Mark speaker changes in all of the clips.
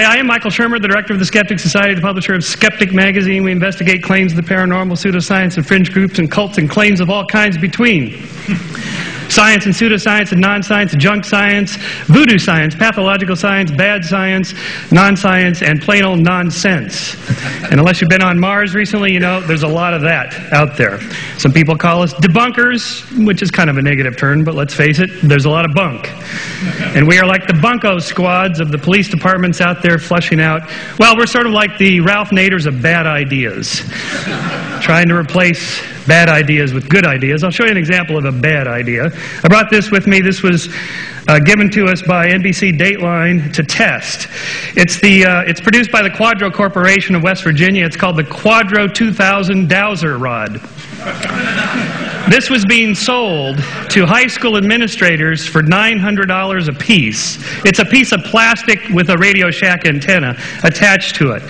Speaker 1: Hi, I am Michael Schermer, the director of the Skeptic Society, the publisher of Skeptic Magazine. We investigate claims of the paranormal, pseudoscience, and fringe groups and cults and claims of all kinds between. Science and pseudoscience and non-science, junk science, voodoo science, pathological science, bad science, non-science, and plain old nonsense. And unless you've been on Mars recently, you know there's a lot of that out there. Some people call us debunkers, which is kind of a negative term, but let's face it, there's a lot of bunk. And we are like the bunko squads of the police departments out there flushing out. Well, we're sort of like the Ralph Naders of bad ideas, trying to replace bad ideas with good ideas. I'll show you an example of a bad idea. I brought this with me. This was given to us by NBC Dateline to test. It's produced by the Quadro Corporation of West Virginia. It's called the Quadro 2000 Dowser Rod. This was being sold to high school administrators for $900 a piece. It's a piece of plastic with a Radio Shack antenna attached to it.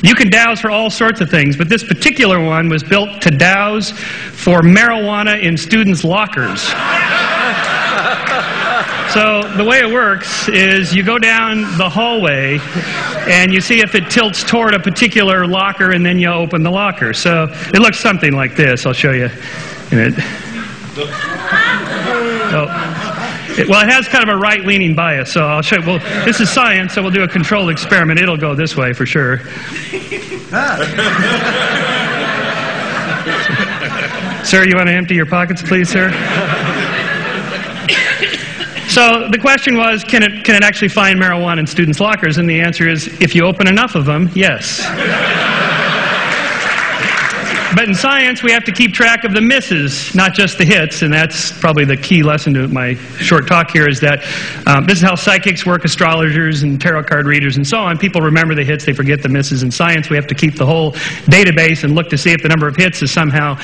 Speaker 1: You can douse for all sorts of things, but this particular one was built to douse for marijuana in students' lockers. So the way it works is you go down the hallway and you see if it tilts toward a particular locker, and then you open the locker. So it looks something like this. I'll show you in it. Well, it has kind of a right-leaning bias, so I'll show you. Well, this is science, so we'll do a controlled experiment. It'll go this way for sure. Sir, you want to empty your pockets, please, sir? So the question was, can it actually find marijuana in students' lockers? And the answer is, if you open enough of them, yes. But in science, we have to keep track of the misses, not just the hits, and that's probably the key lesson to my short talk here, is that this is how psychics work, astrologers and tarot card readers and so on. People remember the hits, they forget the misses. In science, we have to keep the whole database and look to see if the number of hits is somehow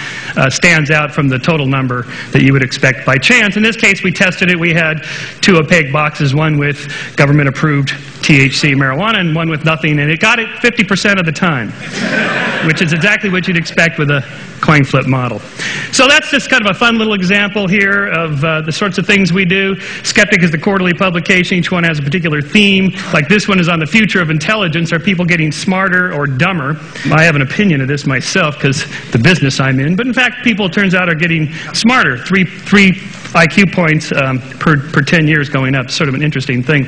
Speaker 1: stands out from the total number that you would expect by chance. In this case, we tested it. We had two opaque boxes, one with government-approved THC marijuana and one with nothing, and it got it 50% of the time, which is exactly what you'd expect with a coin flip model. So that's just kind of a fun little example here of the sorts of things we do. Skeptic is the quarterly publication. Each one has a particular theme. Like this one is on the future of intelligence. Are people getting smarter or dumber? I have an opinion of this myself because the business I'm in. But in fact, people, it turns out, are getting smarter. Three IQ points per 10 years going up. Sort of an interesting thing.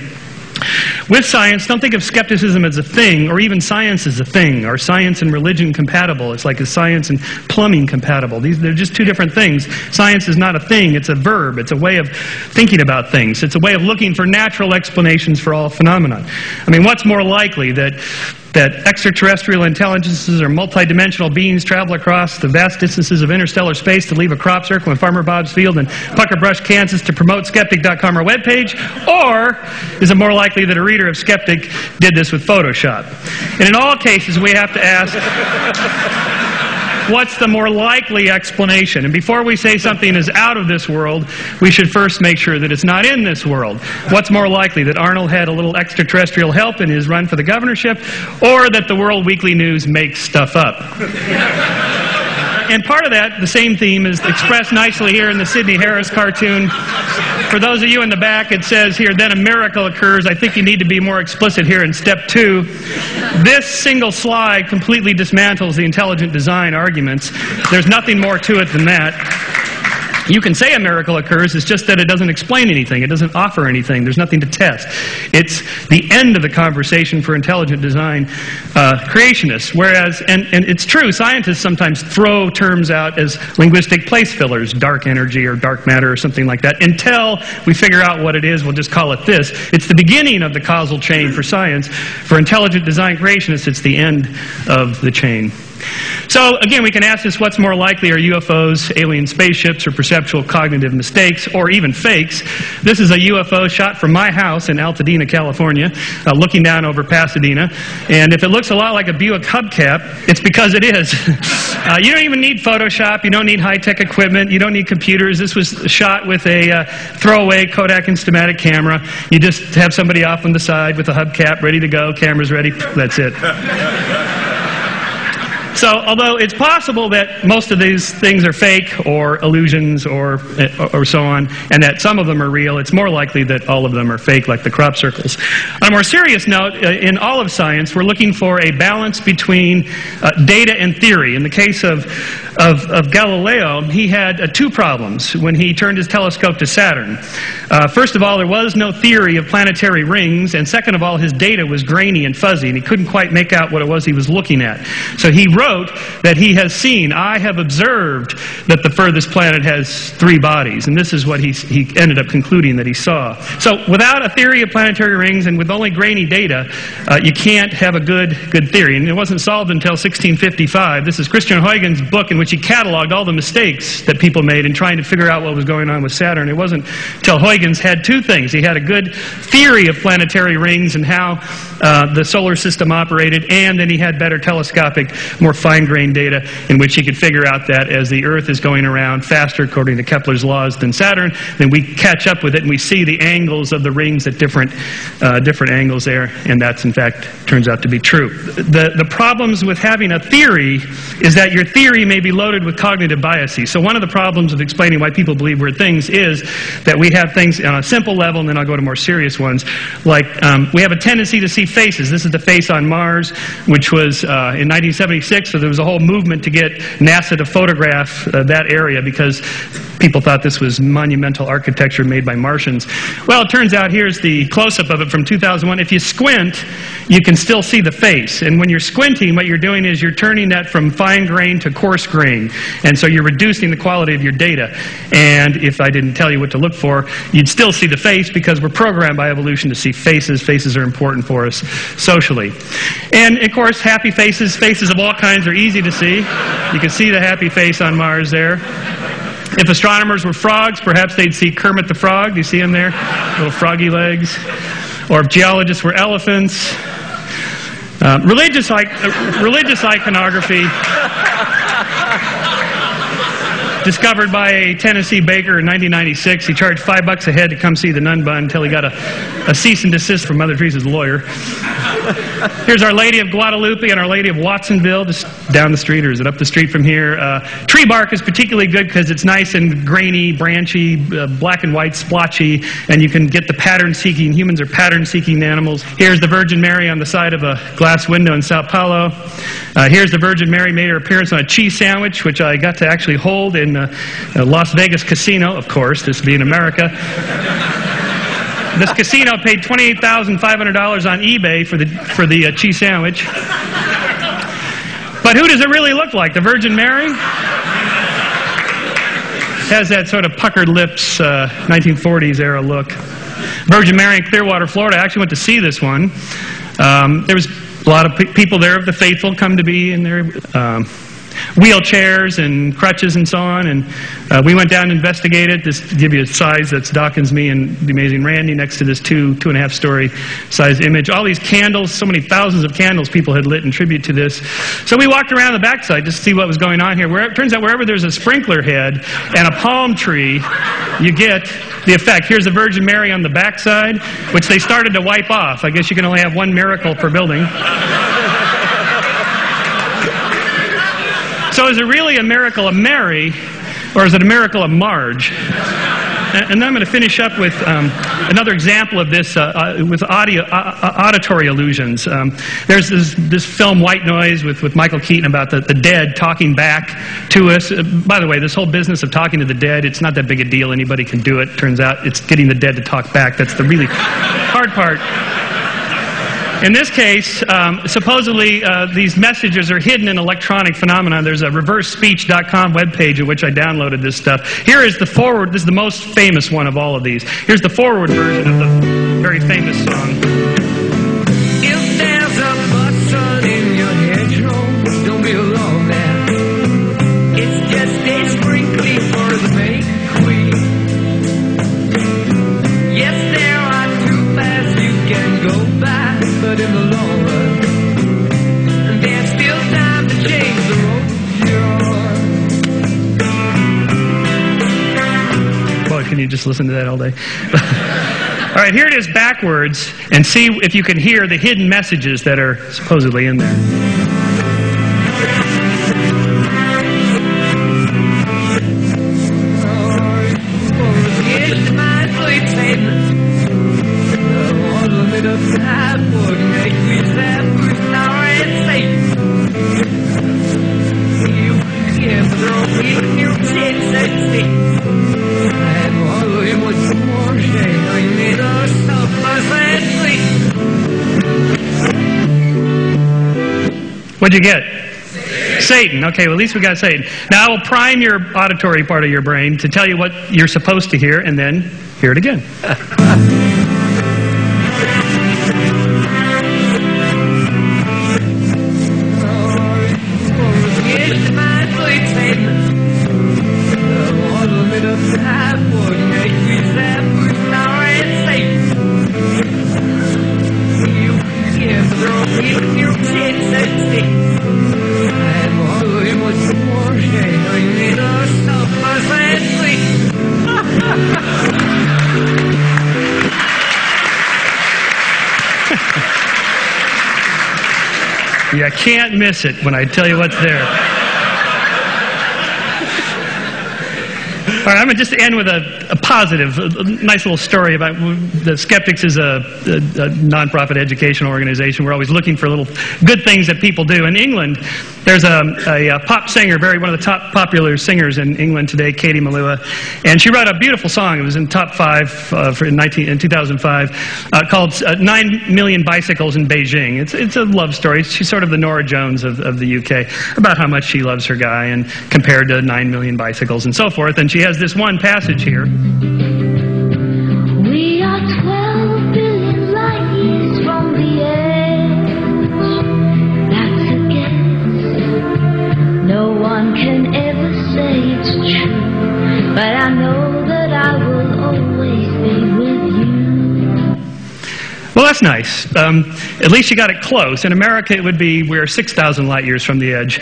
Speaker 1: With science, don't think of skepticism as a thing, or even science as a thing. Are science and religion compatible? It's like, is science and plumbing compatible? They're just two different things. Science is not a thing, it's a verb. It's a way of thinking about things. It's a way of looking for natural explanations for all phenomena. I mean, what's more likely, that extraterrestrial intelligences or multidimensional beings travel across the vast distances of interstellar space to leave a crop circle in Farmer Bob's field in Pucker Brush, Kansas to promote Skeptic.com, our webpage? Or is it more likely that a reader of Skeptic did this with Photoshop? And in all cases, we have to ask, what's the more likely explanation? And before we say something is out of this world, we should first make sure that it's not in this world. What's more likely, that Arnold had a little extraterrestrial help in his run for the governorship, or that the World Weekly News makes stuff up? And part of that, the same theme, is expressed nicely here in the Sidney Harris cartoon. For those of you in the back, it says here, then a miracle occurs. I think you need to be more explicit here in step 2. This single slide completely dismantles the intelligent design arguments. There's nothing more to it than that. You can say a miracle occurs, it's just that it doesn't explain anything. It doesn't offer anything. There's nothing to test. It's the end of the conversation for intelligent design creationists. Whereas, and it's true, scientists sometimes throw terms out as linguistic place fillers, dark energy or dark matter or something like that. Until we figure out what it is, we'll just call it this. It's the beginning of the causal chain for science. For intelligent design creationists, it's the end of the chain. So again, we can ask this, what's more likely? Are UFOs, alien spaceships, or perceptual cognitive mistakes, or even fakes? This is a UFO shot from my house in Altadena, California, looking down over Pasadena. And if it looks a lot like a Buick hubcap, it's because it is. You don't even need Photoshop. You don't need high-tech equipment. You don't need computers. This was shot with a throwaway Kodak Instamatic camera. You just have somebody off on the side with a hubcap ready to go, cameras ready. That's it. So, although it's possible that most of these things are fake or illusions or so on, and that some of them are real, it's more likely that all of them are fake, like the crop circles. On a more serious note, in all of science, we're looking for a balance between data and theory. In the case of Galileo, he had two problems when he turned his telescope to Saturn. First of all, there was no theory of planetary rings, and second of all, his data was grainy and fuzzy, and he couldn't quite make out what it was he was looking at. So he wrote that he has seen, I have observed that the furthest planet has 3 bodies, and this is what he ended up concluding that he saw. So without a theory of planetary rings and with only grainy data, you can't have a good theory, and it wasn't solved until 1655. This is Christian Huygens' book in which he cataloged all the mistakes that people made in trying to figure out what was going on with Saturn. It wasn't until Huygens had two things. He had a good theory of planetary rings and how the solar system operated, and then he had better telescopic, more fine-grained data in which he could figure out that as the Earth is going around faster, according to Kepler's laws, than Saturn, then we catch up with it and we see the angles of the rings at different angles there, and that's in fact turns out to be true. The problems with having a theory is that your theory may be loaded with cognitive biases. So one of the problems of explaining why people believe weird things is that we have things on a simple level, and then I'll go to more serious ones, like we have a tendency to see faces. This is the face on Mars, which was in 1976, so there was a whole movement to get NASA to photograph that area because people thought this was monumental architecture made by Martians. Well, it turns out here's the close-up of it from 2001. If you squint, you can still see the face. And when you're squinting, what you're doing is you're turning that from fine grain to coarse grain. And so you're reducing the quality of your data. And if I didn't tell you what to look for, you'd still see the face because we're programmed by evolution to see faces. Faces are important for us socially. And, of course, happy faces, faces of all kinds are easy to see. You can see the happy face on Mars there. If astronomers were frogs, perhaps they'd see Kermit the Frog. Do you see him there? Little froggy legs. Or if geologists were elephants. Religious iconography discovered by a Tennessee baker in 1996. He charged $5 a head to come see the nun bun until he got a cease and desist from Mother Teresa's lawyer. Here's Our Lady of Guadalupe and Our Lady of Watsonville, just down the street, or is it up the street from here? Tree bark is particularly good because it's nice and grainy, branchy, black and white, splotchy, and you can get the pattern-seeking. Humans are pattern-seeking animals. Here's the Virgin Mary on the side of a glass window in Sao Paulo. Here's the Virgin Mary made her appearance on a cheese sandwich, which I got to actually hold in a Las Vegas casino, of course, this being America. This casino paid $28,500 on eBay for the cheese sandwich. But who does it really look like? The Virgin Mary? Has that sort of puckered lips, 1940s era look. Virgin Mary in Clearwater, Florida. I actually went to see this one. There was a lot of people there of the faithful come to be in there. Wheelchairs and crutches and so on, and we went down and investigated. Just to give you a size, that's Dawkins, me, and the amazing Randy next to this 2.5 story size image. All these candles, so many thousands of candles people had lit in tribute to this. So we walked around the backside just to see what was going on here. It turns out wherever there's a sprinkler head and a palm tree, you get the effect. Here's the Virgin Mary on the backside, which they started to wipe off. I guess you can only have one miracle per building. So is it really a miracle of Mary, or is it a miracle of Marge? And then I'm going to finish up with another example of this with auditory illusions. There's this film White Noise with Michael Keaton about the dead talking back to us. By the way, this whole business of talking to the dead, it's not that big a deal. Anybody can do it. Turns out it's getting the dead to talk back. That's the really hard part. In this case, supposedly these messages are hidden in electronic phenomena. There's a reversespeech.com webpage in which I downloaded this stuff. Here is the forward. This is the most famous one of all of these. Here's the forward version of the very famous song.
Speaker 2: If there's a button in your hedgerow, don't be alarmed, man. It's just a sprinkling for the May Queen. Yes, there are two paths you can go by. But in the long run, there's still time to change the road you're on.
Speaker 1: Boy, can you just listen to that all day? All right, here it is backwards, and see if you can hear the hidden messages that are supposedly in there.
Speaker 2: sexy. And all you much more shade. I need a stuff my fancy.
Speaker 1: What'd you get? Satan. Okay, well, at least we got Satan. Now I will prime your auditory part of your brain to tell you what you're supposed to hear, and then hear it again. You can't miss it when I tell you what's there. All right, I'm going to just end with a positive, a nice little story about the Skeptics is a nonprofit educational organization. We're always looking for little good things that people do. In England, there's a pop singer, one of the top popular singers in England today, Katie Malua, and she wrote a beautiful song. It was in top 5 in 2005, called 9 Million Bicycles in Beijing. It's a love story. She's sort of the Norah Jones of the UK, about how much she loves her guy and compared to 9 million bicycles and so forth. And she has this one passage here.
Speaker 3: We are 12 billion light years from the edge. That's a guess. No one can ever say it's true, but I know that I will always be with you.
Speaker 1: Well, that's nice. At least you got it close. In America, it would be we're 6,000 light years from the edge.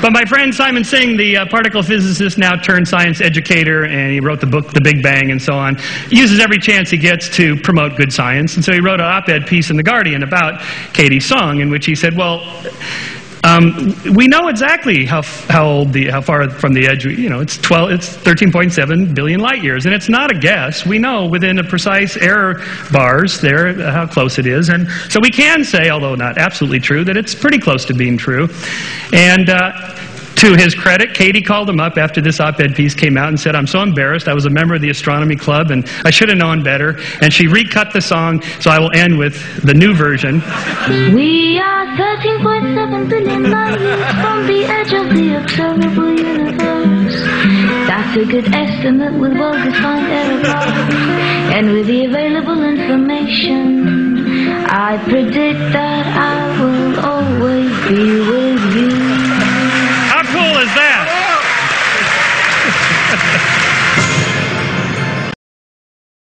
Speaker 1: But my friend Simon Singh, the particle physicist, now turned science educator, and he wrote the book The Big Bang and so on, uses every chance he gets to promote good science. And so he wrote an op-ed piece in The Guardian about Katie's song, in which he said, well, we know exactly how far from the edge, it's 13.7 billion light years, and it's not a guess. We know within a precise error bars there how close it is, and so we can say, although not absolutely true, that it's pretty close to being true. And to his credit, Katie called him up after this op-ed piece came out and said, I'm so embarrassed. I was a member of the astronomy club and I should have known better. And she recut the song, so I will end with the new version.
Speaker 3: We are 13.7 billion light years from the edge of the observable universe. That's a good estimate with well-defined error bars. And with the available information, I predict that I will always be